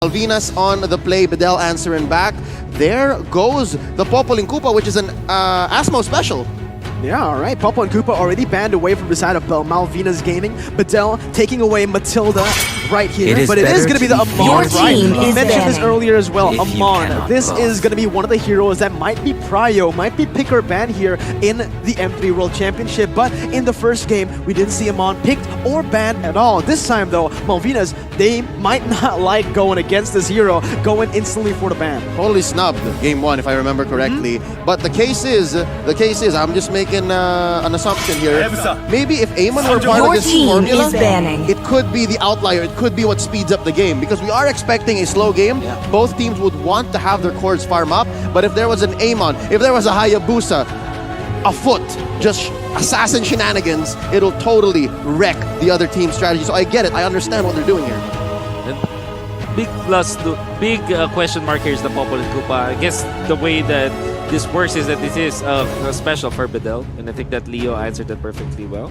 Malvinas on the play, BEDEL answering back. There goes the Popoling Koopa, which is an Asmo special. Yeah, all right. Popo and Koopa already banned away from the side of Malvinas Gaming. BEDEL taking away Matilda right here. But it is going to be the Amon, right? I mentioned this earlier as well. Amon. This is going to be one of the heroes that might be prio, might be pick or ban here in the M3 World Championship. But in the first game, we didn't see Amon picked or banned at all. This time, though, Malvinas, they might not like going against this hero, going instantly for the ban. Totally snubbed game one, if I remember correctly. But the case is, I'm just making an assumption here. Maybe if Amon were part of this formula, it could be the outlier. It could be what speeds up the game, because we are expecting a slow game. Both teams would want to have their cores farm up, but if there was an Amon, if there was a Hayabusa, a Foot, just assassin shenanigans, it'll totally wreck the other team's strategy. So I get it. I understand what they're doing here. Big question mark here is the Popoling Koopa. I guess the way that this works is that this is a special for BEDEL, and I think that Leo answered that perfectly well.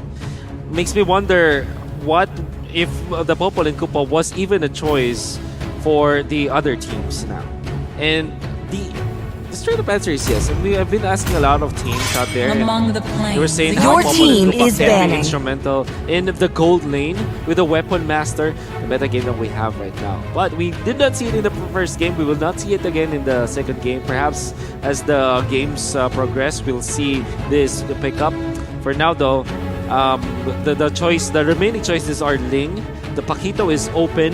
Makes me wonder what if the Popoling Koopa was even a choice for the other teams now. And the straight up answer is yes. And we have been asking a lot of teams out there. Among the players, they were saying your how team Popoling Koopa is can banning. be instrumental in the gold lane with a weapon master, the meta game that we have right now. But we did not see it in the first game. We will not see it again in the second game. Perhaps as the games progress, we'll see this pick up. For now, though, the remaining choices are Ling. The Paquito is open.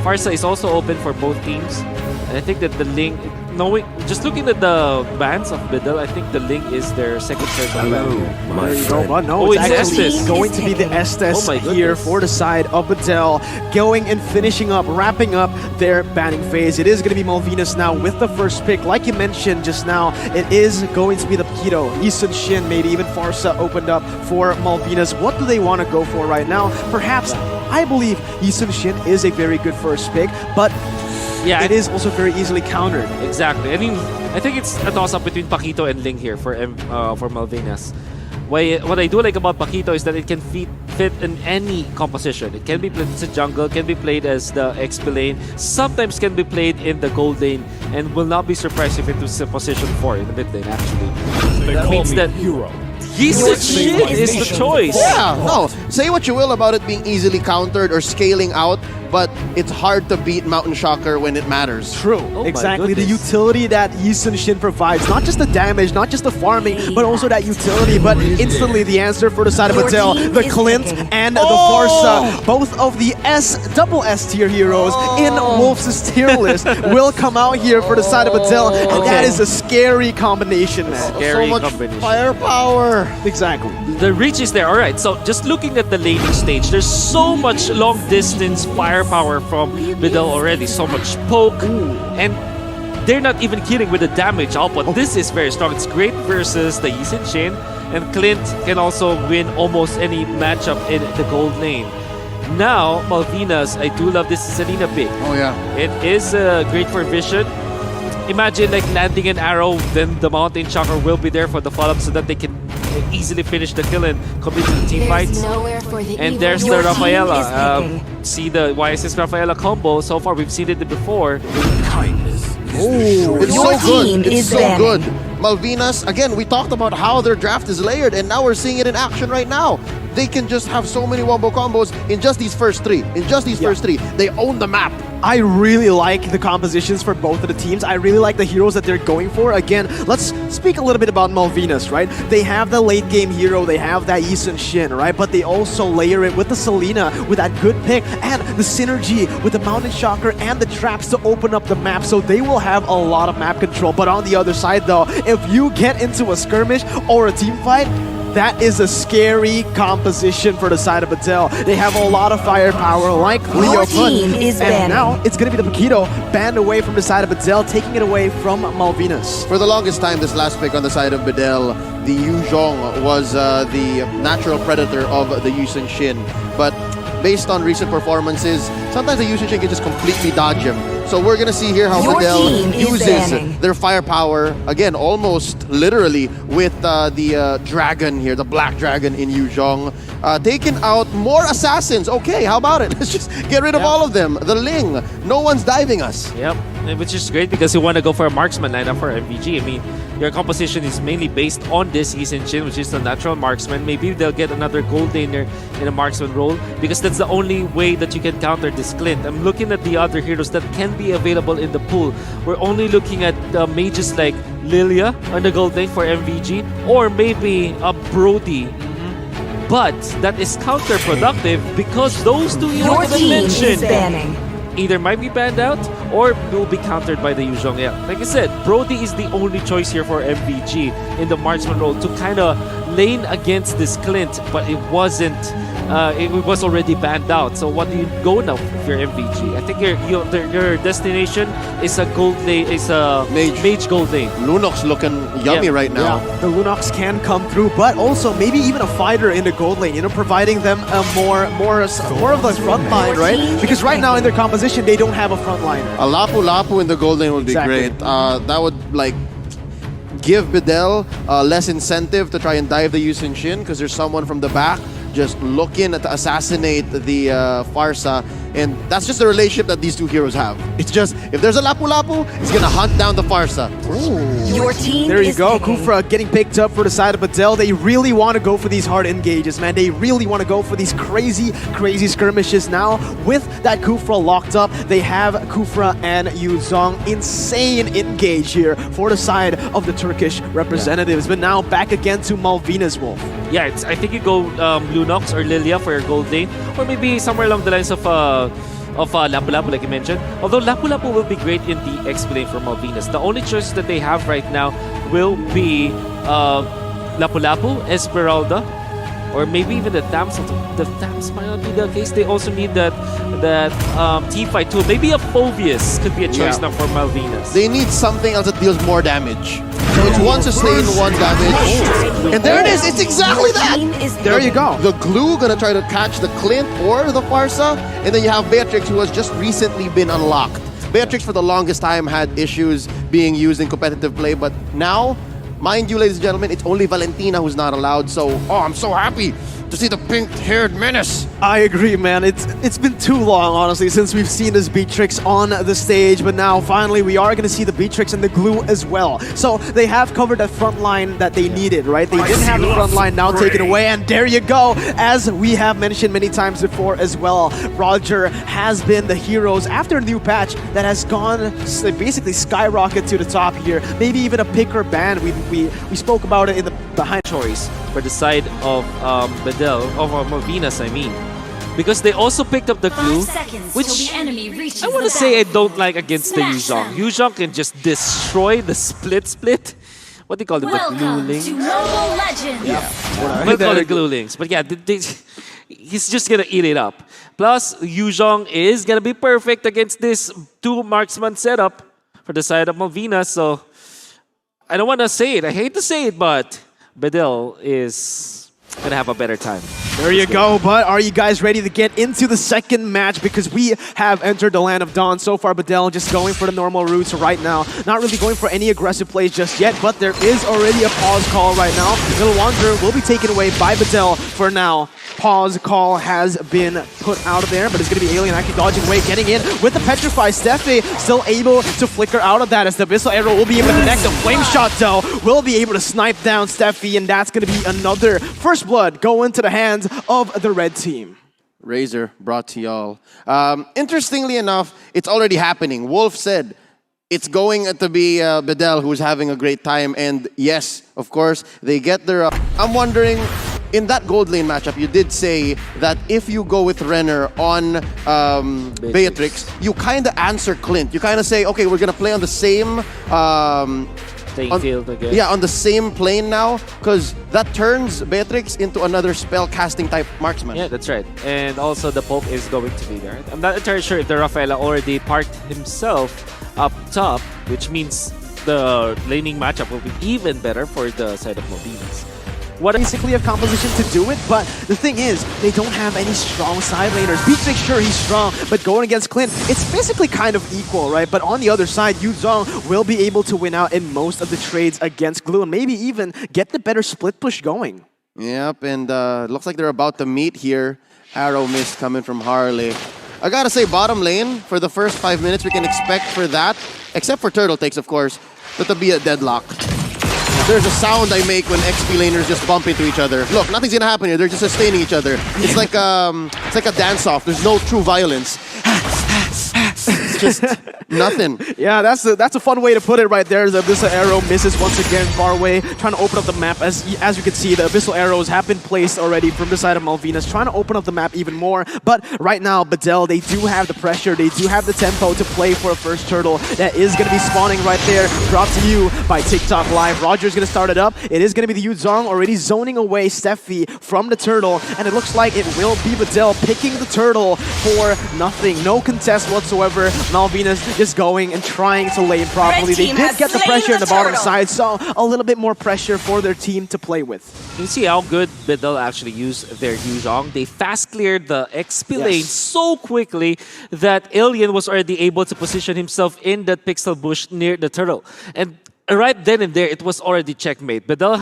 Farsa is also open for both teams. And I think that the Ling, just looking at the bans of BEDEL, I think the Ling is their second choice. There you go, but no, it's actually going to be the Estes here for the side of BEDEL, going and finishing up, wrapping up their banning phase. It is going to be Malvinas now with the first pick. Like you mentioned just now, it is going to be the Paquito, Yisun Shin, maybe even Farsa opened up for Malvinas. What do they want to go for right now? Perhaps, I believe Yisun Shin is a very good first pick, but yeah, it is also very easily countered. Exactly. I mean, I think it's a toss-up between Paquito and Ling here for Malvinas. What I do like about Paquito is that it can fit in any composition. It can be played as a jungle, can be played as the XP lane, sometimes can be played in the gold lane, and will not be surprised if it was a position 4 in the mid lane, actually. That means that Yisun Shin is the choice. Yeah, no. Say what you will about it being easily countered or scaling out, but it's hard to beat Mountain Shocker when it matters. True, exactly. The utility that Yisun Shin provides, not just the damage, not just the farming, but also that utility. But instantly the answer for the side of BEDEL, the Clint and the Farsa, both of the double S tier heroes in Wolf's tier list will come out here for the side of BEDEL, and that is a scary combination, man. So much firepower. Exactly. The reach is there. Alright, so just looking at the laning stage, there's so much long distance firepower from BEDEL already, so much poke, and they're not even kidding with the damage output. This is very strong. It's great versus the Yisun Shin, and Clint can also win almost any matchup in the gold lane. Now, Malvinas, I do love this Selena pick. Oh yeah. It is great for vision. Imagine like landing an arrow, then the Mountain Shocker will be there for the follow-up so that they can easily finish the kill and complete the team fights. And there's the Rafaela. See the YSS Rafaela combo. So far, we've seen it before. It's so good. It's so good. Malvinas, again, we talked about how their draft is layered, and now we're seeing it in action right now. They can just have so many wombo combos in just these first three. They own the map. I really like the compositions for both of the teams. I really like the heroes that they're going for. Again, let's speak a little bit about Malvinas, right? They have the late game hero, they have that Yisun Shin, right? But they also layer it with the Selena, with that good pick, and the synergy with the Mountain Shocker and the traps to open up the map, so they will have a lot of map control. But on the other side though, if you get into a skirmish or a team fight, that is a scary composition for the side of BEDEL. They have a lot of firepower, like Leo put. And now it's going to be the Paquito banned away from the side of BEDEL, taking it away from Malvinas. For the longest time, this last pick on the side of BEDEL, the Yu Zhong was the natural predator of the Yisun Shin. But based on recent performances, sometimes the Yushin can just completely dodge him. So we're gonna see here how Your BEDEL team is uses banning. their firepower, again, almost literally with the dragon here, the black dragon in Yuzhong. Taking out more assassins. Okay, how about it? Let's just get rid of all of them. The Ling, no one's diving us. Yep, which is great because you want to go for a marksman lineup for MVG. I mean, your composition is mainly based on this Isen Shin, which is the natural marksman. Maybe they'll get another gold laner in a marksman role because that's the only way that you can counter this Clint. I'm looking at the other heroes that can be available in the pool. We're only looking at mages like Lilia on the gold lane for MVG or maybe a Brody. But that is counterproductive because those two Your heroes that I team is mentioned banning. either might be banned out or will be countered by the Yuzhong. Yeah, like I said, Brody is the only choice here for MVG in the marksman role to kind of lane against this Clint, but it wasn't. It was already banned out. So what do you go now if you're MVG? I think your destination is a gold lane, is a mage gold lane. Lunox looking yummy right now. Yeah, the Lunox can come through, but also maybe even a fighter in the gold lane, you know, providing them a more of the front line, right? Because right now in their composition, they don't have a front liner. A Lapu Lapu in the gold lane would be great. That would like give BEDEL less incentive to try and dive the Yushin Shin because there's someone from the back just looking to assassinate the Farsa, and that's just the relationship that these two heroes have. It's just, if there's a Lapu Lapu, it's gonna hunt down the Farsa. Your team There you is go, picking. Kufra getting picked up for the side of BEDEL. They really want to go for these hard engages, man. They really want to go for these crazy skirmishes now. With that Kufra locked up, they have Kufra and Yuzhong. Insane engage here for the side of the Turkish representatives. But now back again to Malvinas, Wolf. Yeah, I think you go Lunox or Lilia for your gold lane, or maybe somewhere along the lines of Lapu Lapu, like you mentioned. Although Lapu Lapu will be great in the XP lane for Malvinas. The only choice that they have right now will be Lapu Lapu, Esmeralda, or maybe even the Tams. The Tams might not be the case. They also need that T-fight tool. Maybe a Phobius could be a choice now for Malvinas. They need something else that deals more damage. So it's one sustain, one damage. And there it is, it's exactly that! Team is There you go. The glue gonna try to catch the Clint or the Farsa, and then you have Beatrix, who has just recently been unlocked. Beatrix for the longest time had issues being used in competitive play, but now, mind you, ladies and gentlemen, it's only Valentina who's not allowed, so I'm so happy to see the pink-haired menace. I agree, man. It's been too long, honestly, since we've seen this Beatrix on the stage, but now finally we are going to see the Beatrix and the glue as well. So they have covered that front line that they needed, right? They didn't have the front line now taken away, and there you go. As we have mentioned many times before as well, Roger has been the heroes after a new patch that has gone basically skyrocket to the top here. Maybe even a pick or ban. We spoke about it in the behind choice for the side of BEDEL, of Malvinas, I mean. Because they also picked up the glue, 5 seconds which till the enemy reaches I want to the say I battlefield. don't like against the Smash Yuzhong. them. Yuzhong can just destroy the split. What do you call it? The glue Welcome link? to Mobile Legends. We call it glue links. But yeah, he's just gonna eat it up. Plus, Yuzhong is gonna be perfect against this two marksman setup for the side of Malvinas. So I don't want to say it. I hate to say it, but BEDEL is gonna have a better time. There you go, but are you guys ready to get into the second match? Because we have entered the Land of Dawn. So far, BEDEL just going for the normal routes right now. Not really going for any aggressive plays just yet, but there is already a pause call right now. Little Wanderer will be taken away by BEDEL for now. Pause call has been put out of there, but it's going to be Alien actually dodging away, getting in with the Petrify. Steffi still able to flicker out of that as the Abyssal Arrow will be able to connect. The Flame Shot, though, will be able to snipe down Steffi, and that's going to be another First Blood go into the hands of the red team. Razor brought to y'all. Interestingly enough, it's already happening. Wolf said it's going to be BEDEL who's having a great time, and yes, of course, they get their... I'm wondering, in that gold lane matchup, you did say that if you go with Renner on Beatrix, you kind of answer Clint. You kind of say, okay, we're going to play on the same... Playing field again. Yeah, on the same plane now, because that turns Beatrix into another spell casting type marksman. Yeah, that's right. And also the Pope is going to be there. I'm not entirely sure if the Rafaela already parked himself up top, which means the laning matchup will be even better for the side of Malvinas. What basically have composition to do it, but the thing is, they don't have any strong side laners. Beats, sure, he's strong, but going against Clint, it's basically kind of equal, right? But on the other side, Yuzong will be able to win out in most of the trades against Glue and maybe even get the better split push going. Yep, and looks like they're about to meet here. Arrow missed coming from Harley. I gotta say, bottom lane, for the first 5 minutes, we can expect for that, except for turtle takes, of course, that to be a deadlock. There's a sound I make when XP laners just bump into each other. Look, nothing's gonna happen here. They're just sustaining each other. It's like a dance-off. There's no true violence. It's just nothing. Yeah, that's a fun way to put it right there. The Abyssal Arrow misses once again far away, trying to open up the map. As you can see, the Abyssal Arrows have been placed already from the side of Malvinas, trying to open up the map even more. But right now, BEDEL, they do have the pressure, they do have the tempo to play for a first turtle that is going to be spawning right there. Brought to you by TikTok Live. Roger's going to start it up. It is going to be the Yuzong already zoning away Steffi from the turtle, and it looks like it will be BEDEL picking the turtle for nothing. No contest whatsoever. Malvinas just going and trying to lane properly. They did get the pressure in the bottom side, so a little bit more pressure for their team to play with. You see how good BEDEL actually used their Yuzong. They fast cleared the XP lane so quickly that Alien was already able to position himself in that pixel bush near the turtle. And right then and there, it was already checkmate. BEDEL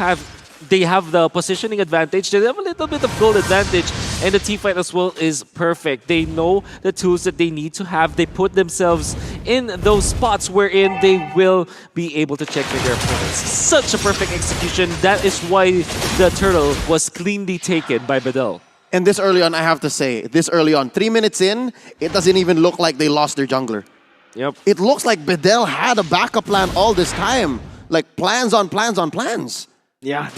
they have the positioning advantage, they have a little bit of gold advantage, and the team fight as well is perfect. They know the tools that they need to have. They put themselves in those spots wherein they will be able to checkmate their opponents. Such a perfect execution. That is why the turtle was cleanly taken by BEDEL. And this early on, I have to say, this early on, 3 minutes in, it doesn't even look like they lost their jungler. Yep. It looks like BEDEL had a backup plan all this time. Like plans on plans on plans. Yeah,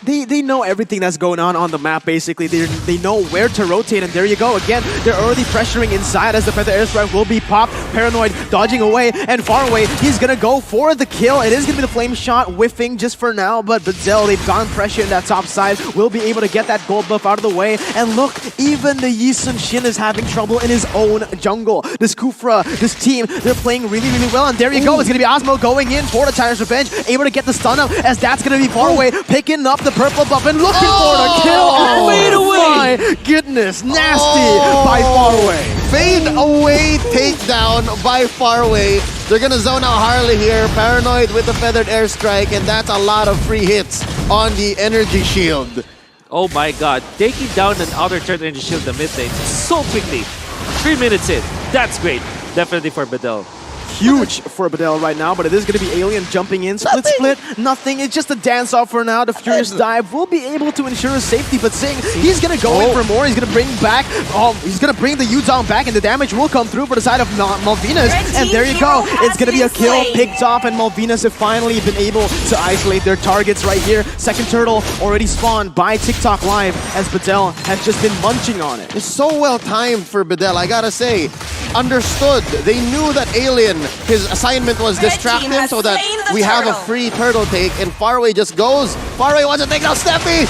they know everything that's going on the map, basically. They know where to rotate, and there you go. Again, they're already pressuring inside as the Feather Airstrike will be popped. Paranoid dodging away, and far away, he's going to go for the kill. It is going to be the flame shot, whiffing just for now, but BEDEL, they've gone pressure in that top side, will be able to get that gold buff out of the way. And look, even the Yisun Shin is having trouble in his own jungle. This Kufra, this team, they're playing really, really well, and there you go. It's going to be Osmo going in for the Tyrant's Revenge, able to get the stun up, as that's going to be far away. Picking up the purple buff and looking for the kill. Oh, fade away. My goodness, nasty by far away. Fade away takedown by far away. They're gonna zone out Harley here. Paranoid with the feathered airstrike, and that's a lot of free hits on the energy shield. Oh my god, taking down an outer turret energy shield in the mid lane so quickly. 3 minutes in. That's great. Definitely for BEDEL. Huge for BEDEL right now, but it is going to be Alien jumping in. Split. Nothing. It's just a dance-off for now. The Furious Dive will be able to ensure his safety, but Sing, he's going to go in for more. He's going to bring back, he's going to bring the Yuzong back, and the damage will come through for the side of Malvinas. And there you go. It's going to be a kill picked off, and Malvinas have finally been able to isolate their targets right here. Second turtle already spawned by TikTok Live, as BEDEL has just been munching on it. It's so well timed for BEDEL, I gotta say. Understood. They knew that Alien, his assignment was distract him so that we have a free turtle take, and Faraway just goes. Faraway wants to take out Steffi.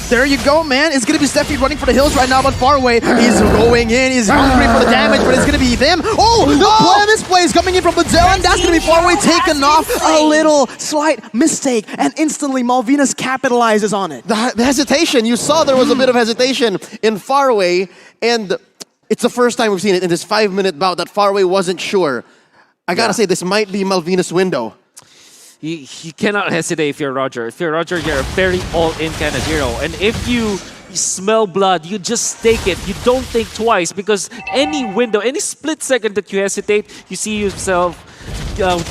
There you go, man. It's going to be Steffi running for the hills right now, but far away. He's going in. He's hungry for the damage, but it's going to be them. This play is coming in from BEDEL, and that's going to be far away taken off. A little slight mistake, and instantly Malvinas capitalizes on it. The hesitation. You saw there was a bit of hesitation in Faraway, and it's the first time we've seen it in this 5-minute bout that Faraway wasn't sure. I gotta say, this might be Malvinas' window. You cannot hesitate if you're Roger. If you're Roger, you're a very all-in kind of hero. And if you smell blood, you just take it. You don't think twice, because any window, any split second that you hesitate, you see yourself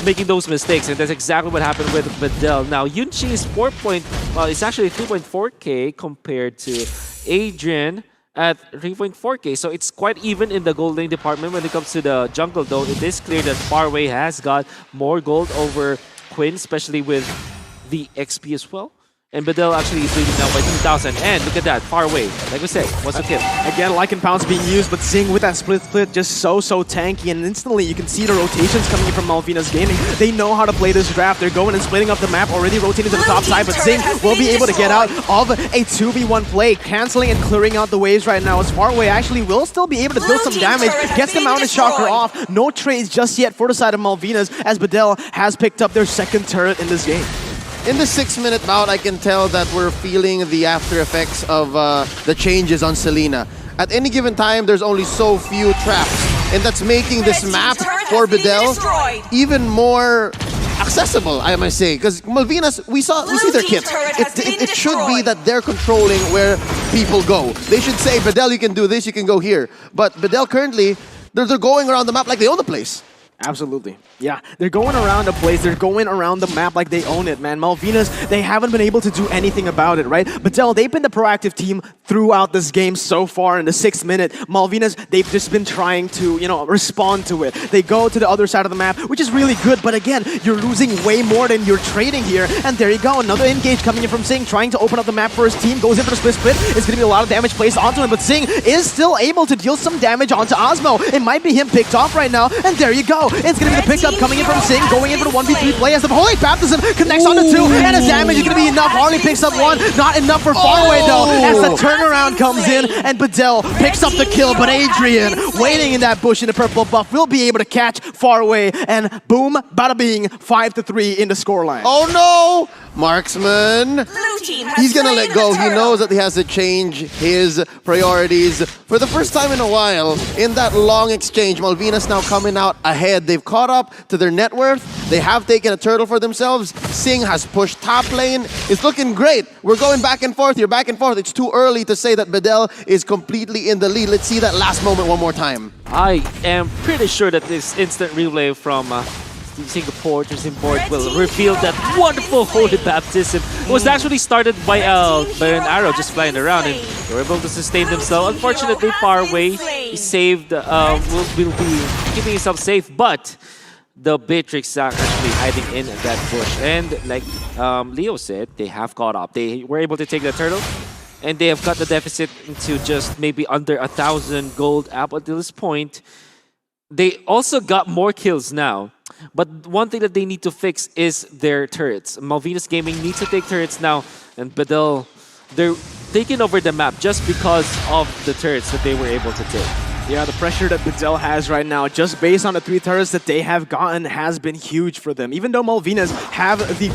making those mistakes, and that's exactly what happened with BEDEL. Now, Yunchi is it's actually 3.4k compared to Adrian at 3.4k, so it's quite even in the gold lane department when it comes to the jungle, though. It is clear that Faraway has got more gold over Quinn, especially with the XP as well. And BEDEL actually is leading now by 2,000. And look at that, Faraway. Like we said, what's the kill? Again, Lycan Pounce being used, but Zing with that split just so tanky. And instantly you can see the rotations coming in from Malvinas Gaming. They know how to play this draft. They're going and splitting up the map, already rotating to the top side. But Zing will be able to get out of a 2v1 play, canceling and clearing out the waves right now. As Faraway actually will still be able to deal some damage, gets the Mountain Shocker off. No trades just yet for the side of Malvinas, as BEDEL has picked up their second turret in this game. In the 6-minute bout, I can tell that we're feeling the after effects of the changes on Selena. At any given time, there's only so few traps, and that's making this map for BEDEL even more accessible, I must say. Because Malvinas, we see their kit. It should be that they're controlling where people go. They should say, BEDEL, you can do this, you can go here. But BEDEL currently, they're going around the map like they own the place. Absolutely. Yeah, they're going around the place, they're going around the map like they own it, man. Malvinas, they haven't been able to do anything about it, right? BEDEL, they've been the proactive team throughout this game so far in the 6th minute. Malvinas, they've just been trying to, respond to it. They go to the other side of the map, which is really good, but again, you're losing way more than you're trading here. And there you go, another engage coming in from Sing, trying to open up the map for his team, goes in for the split. It's gonna be a lot of damage placed onto him, but Sing is still able to deal some damage onto Osmo. It might be him picked off right now, and there you go. It's gonna be the pickup coming in from Sing, going in for the 1v3 play as the Holy Baptism connects onto 2, and his damage is going to be enough. Harley picks up 1, not enough for Faraway though, as the turnaround comes in, and BEDEL picks up the kill, but Adrian, waiting in that bush in the purple buff, will be able to catch Faraway, and boom, bada bing, 5-3 in the scoreline. Oh no! Marksman, he's gonna let go. He knows that he has to change his priorities. For the first time in a while, in that long exchange, Malvinas now coming out ahead. They've caught up to their net worth. They have taken a turtle for themselves. Sing has pushed top lane. It's looking great. We're going back and forth here, back and forth. It's too early to say that BEDEL is completely in the lead. Let's see that last moment one more time. I am pretty sure that this instant replay from Singapore to Singapore will reveal that wonderful Holy Baptism. It was actually started by an arrow just flying around, and they were able to sustain themselves. Unfortunately, Faraway, he saved, will be keeping himself safe, but the Beatrix are actually hiding in that bush. And like Leo said, they have caught up. They were able to take the turtle, and they have cut the deficit into just maybe under 1,000 gold up until this point. They also got more kills now. But one thing that they need to fix is their turrets. Malvinas Gaming needs to take turrets now, and BEDEL, they're taking over the map just because of the turrets that they were able to take. Yeah, the pressure that BEDEL has right now, just based on the 3 turrets that they have gotten, has been huge for them. Even though Malvinas have the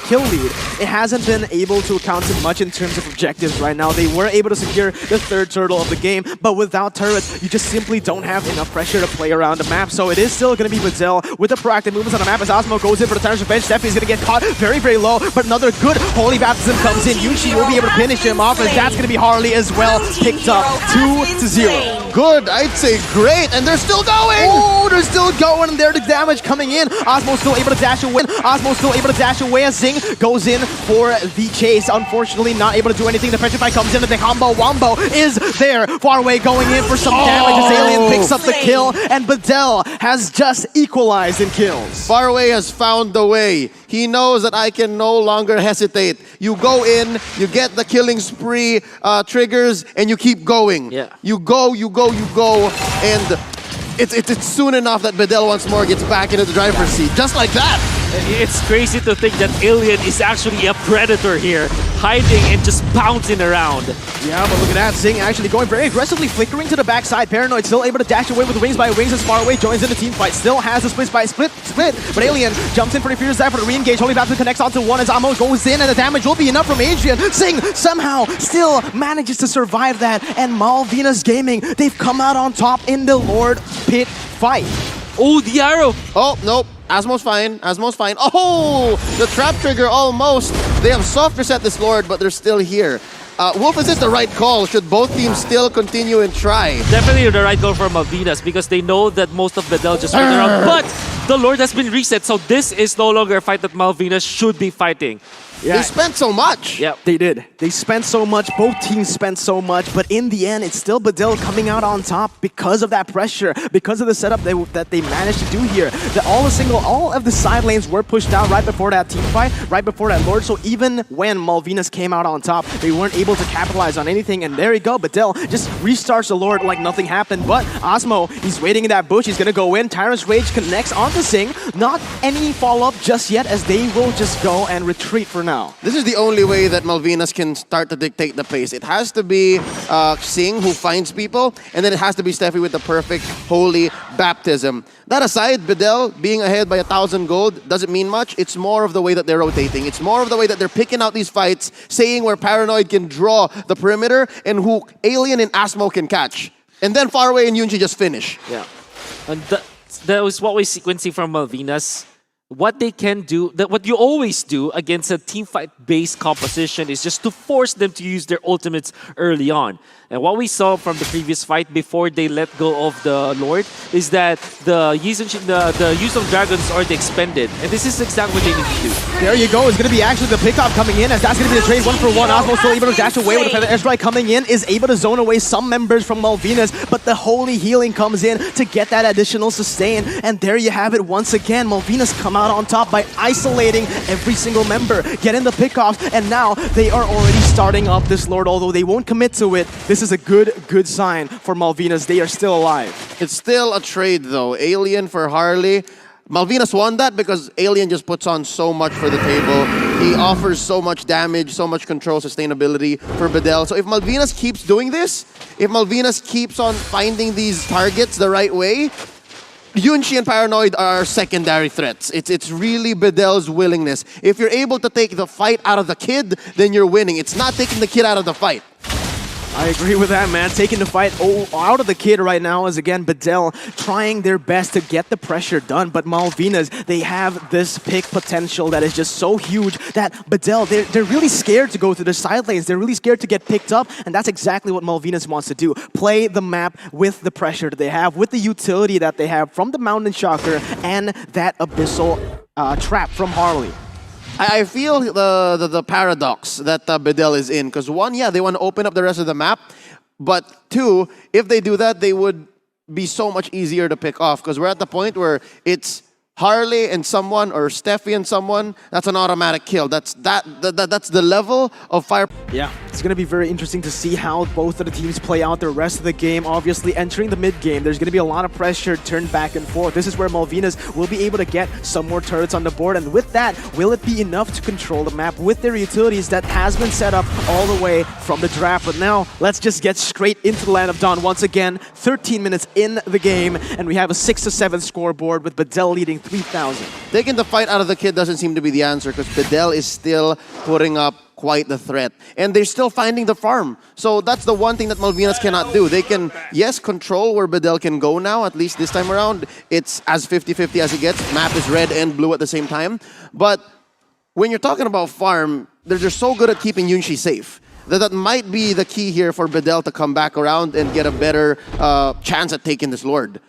kill lead, it hasn't been able to account to much in terms of objectives right now. They were able to secure the 3rd turtle of the game, but without turrets, you just simply don't have enough pressure to play around the map. So it is still going to be BEDEL with the proactive movements on the map as Osmo goes in for the Tyrant's Revenge. Steffi's going to get caught very, very low, but another good Holy Baptism comes in. Yushi will be able to finish him off, and that's going to be Harley as well, picked up 2-0. Good, I'd say great, and they're still going! Oh, they're still going, and there the damage coming in. Osmo's still able to dash away. Osmo's still able to dash away as Zing goes in for the chase. Unfortunately, not able to do anything. The Petrify comes in, and the combo wombo is there. Faraway going in for some damage as Alien picks up the kill, and BEDEL has just equalized in kills. Faraway has found the way. He knows that I can no longer hesitate. You go in, you get the killing spree triggers, and you keep going. Yeah. You go, and it's soon enough that BEDEL once more gets back into the driver's seat. Just like that. It's crazy to think that Alien is actually a predator here, hiding and just bouncing around. Yeah, but look at that. Zing actually going very aggressively, flickering to the backside. Paranoid still able to dash away with Wings by Wings as Faraway joins in the team fight. Still has the split by split. But Alien jumps in for the Furious Dive for the re-engage. Holy Baptism connects onto 1 as Amo goes in, and the damage will be enough from Adrian. Zing somehow still manages to survive that. And Malvinas Gaming, they've come out on top in the Lord Pit fight. Oh, the arrow! Oh, nope. Asmo's fine. Asmo's fine. Oh! The trap trigger almost. They have soft reset this Lord, but they're still here. Wolf, is this the right call? Should both teams still continue and try? Definitely the right call for Malvinas because they know that most of BEDEL just went around. But the Lord has been reset, so this is no longer a fight that Malvinas should be fighting. Yeah. They spent so much. Yeah, they did. They spent so much. Both teams spent so much. But in the end, it's still BEDEL coming out on top because of that pressure, because of the setup that they managed to do here. All of the side lanes were pushed out right before that team fight, right before that Lord. So even when Malvinas came out on top, they weren't able to capitalize on anything. And there you go. BEDEL just restarts the Lord like nothing happened. But Osmo, he's waiting in that bush. He's going to go in. Tyrant's Rage connects onto Sing. Not any follow-up just yet, as they will just go and retreat for now. now. This is the only way that Malvinas can start to dictate the pace. It has to be Sing who finds people, and then it has to be Steffi with the perfect holy baptism. That aside, BEDEL being ahead by 1,000 gold doesn't mean much. It's more of the way that they're rotating. It's more of the way that they're picking out these fights, saying where Paranoid can draw the perimeter and who Alien and Asmo can catch. And then Faraway and Yunchi just finish. Yeah. And that was what we're sequencing from Malvinas. What they can do, what you always do against a team fight based composition is just to force them to use their ultimates early on. And what we saw from the previous fight before they let go of the Lord is that the use of dragons already expended. And this is exactly what they need to do. There you go. It's going to be actually the pickup coming in, as that's going to be the trade 1-for-1. Osmo still able to dash away with the Feather Airstrike coming in, is able to zone away some members from Malvinas, but the Holy Healing comes in to get that additional sustain. And there you have it once again. Malvinas come out on top by isolating every single member, getting the pickoffs, and now they are already starting up this Lord, although they won't commit to it. This is a good sign for Malvinas. They are still alive. It's still a trade though. Alien for Harley. Malvinas won that because Alien just puts on so much for the table. He offers so much damage, so much control, sustainability for BEDEL. So if Malvinas keeps doing this, if Malvinas keeps on finding these targets the right way, Yunchi and Paranoid are secondary threats. It's really BEDEL's willingness. If you're able to take the fight out of the kid, then you're winning. It's not taking the kid out of the fight. I agree with that, man. Taking the fight out of the kid right now is, again, BEDEL trying their best to get the pressure done. But Malvinas, they have this pick potential that is just so huge that BEDEL, they're really scared to go to the side lanes. They're really scared to get picked up, and that's exactly what Malvinas wants to do. Play the map with the pressure that they have, with the utility that they have from the Mountain Shocker and that Abyssal trap from Harley. I feel the paradox that BEDEL is in, because one, yeah, they want to open up the rest of the map, but two, if they do that, they would be so much easier to pick off, because we're at the point where it's Harley and someone, or Steffi and someone, that's an automatic kill. That's the level of fire. Yeah, it's going to be very interesting to see how both of the teams play out the rest of the game. Obviously, entering the mid-game, there's going to be a lot of pressure turned back and forth. This is where Malvinas will be able to get some more turrets on the board, and with that, will it be enough to control the map with their utilities that has been set up all the way from the draft? But now, let's just get straight into the Land of Dawn once again. 13 minutes in the game, and we have a 6-7 scoreboard with BEDEL leading 3,000. Taking the fight out of the kid doesn't seem to be the answer, because BEDEL is still putting up quite the threat. And they're still finding the farm. So that's the one thing that Malvinas cannot do. They can, yes, control where BEDEL can go now, at least this time around. It's as 50-50 as it gets. Map is red and blue at the same time. But when you're talking about farm, they're just so good at keeping Yunchi safe. That might be the key here for BEDEL to come back around and get a better chance at taking this Lord.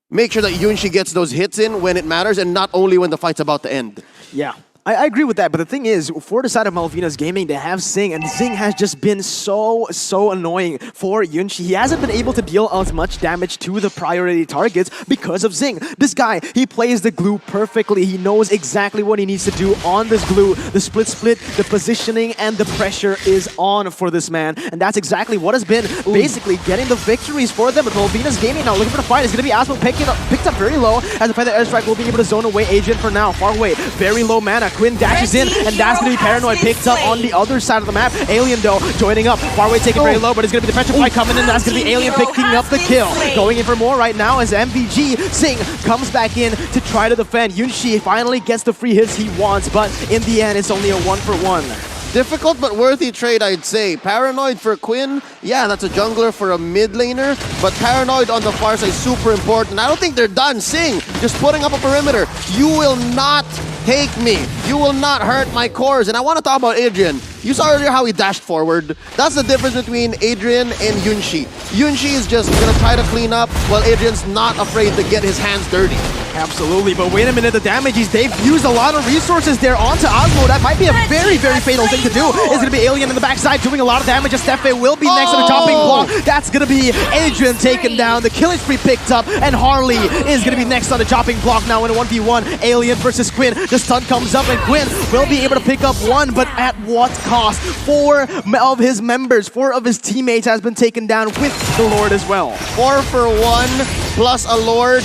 Make sure that Yunchi gets those hits in when it matters and not only when the fight's about to end. Yeah. I agree with that, but the thing is, for the side of Malvinas Gaming, they have Zing, and Zing has just been so annoying for Yunchi. He hasn't been able to deal as much damage to the priority targets because of Zing. This guy, he plays the glue perfectly. He knows exactly what he needs to do on this glue. The split, the positioning, and the pressure is on for this man, and that's exactly what has been basically getting the victories for them. But Malvinas Gaming now looking for the fight. It's going to be Asmo picked up very low, as the Feather Airstrike will be able to zone away Adrian for now. Far away, very low mana. Quinn dashes in, and that's going to be Paranoid picked up on the other side of the map. Alien, though, joining up. Farway taken very low, but it's going to be the pressure fight coming in. That's going to be Alien picking up the kill. Going in for more right now as MVG Sing comes back in to try to defend. Yunchi finally gets the free hits he wants, but in the end, it's only a 1-for-1. Difficult but worthy trade, I'd say. Paranoid for Quinn, yeah, that's a jungler for a mid laner, but Paranoid on the far side is super important. I don't think they're done. Sing, just putting up a perimeter. You will not take me. You will not hurt my cores. And I want to talk about Adrian. You saw earlier how he dashed forward. That's the difference between Adrian and Yunchi. Yunchi is just going to try to clean up, while Adrian's not afraid to get his hands dirty. Absolutely, but wait a minute, the damage they've used a lot of resources there onto Osmo. That might be a very fatal thing to do. It's going to be Alien in the backside doing a lot of damage. Stefe will be next to the chopping block. That's going to be Adrian taken down. The killing spree picked up, and Harley is going to be next on the chopping block now in a 1v1. Alien versus Quinn. The stun comes up, and Quinn will be able to pick up one, but at what cost? 4 of his members, 4 of his teammates has been taken down with the Lord as well. 4 for 1 plus a Lord.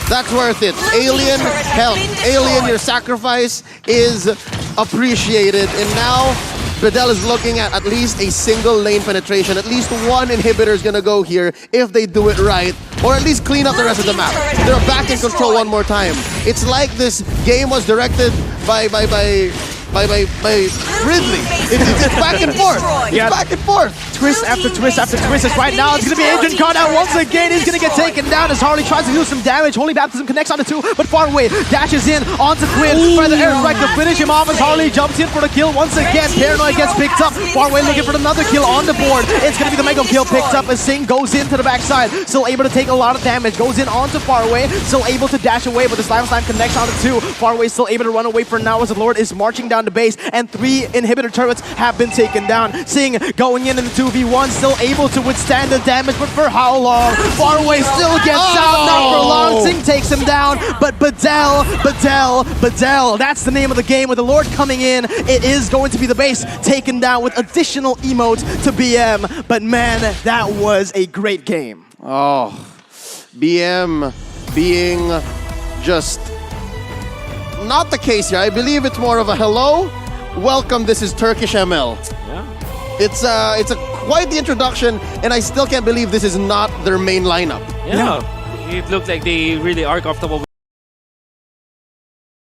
That's worth it. Alien, help. Alien, your sacrifice is appreciated. And now, BEDEL is looking at least a single lane penetration. At least one inhibitor is going to go here if they do it right. Or at least clean up the rest of the map. They're back in control one more time. It's like this game was directed by Ridley. It's back and forth. It's back and forth. Twist after twist after twist. As right now, it's going to be Agent caught out once again. He's going to get taken down as Harley tries to do some damage. Holy Baptism connects onto two, but far away. Dashes in onto Quinn for the air strike to finish him off as Harley jumps in for the kill once again. Paranoid gets picked up. Far away looking for another kill on the board. It's going to be the mega kill picked up as Singh goes into the backside. Still able to take a lot of damage. Goes in onto Faraway. Still able to dash away, but the Slime connects onto two. Faraway still able to run away for now as the Lord is marching down the base. And 3 inhibitor turrets have been taken down. Singh going in the 2v1, still able to withstand the damage, but for how long? Faraway still gets out, not for long. Singh takes him down, but BEDEL, that's the name of the game with the Lord coming in. It is going to be the base taken down with additional emote to BM, but man, that was a great game. Oh, BM being just not the case here. I believe it's more of a hello. Welcome, this is Turkish ML. Yeah. It's quite the introduction, and I still can't believe this is not their main lineup. Yeah. It looked like they really are comfortable with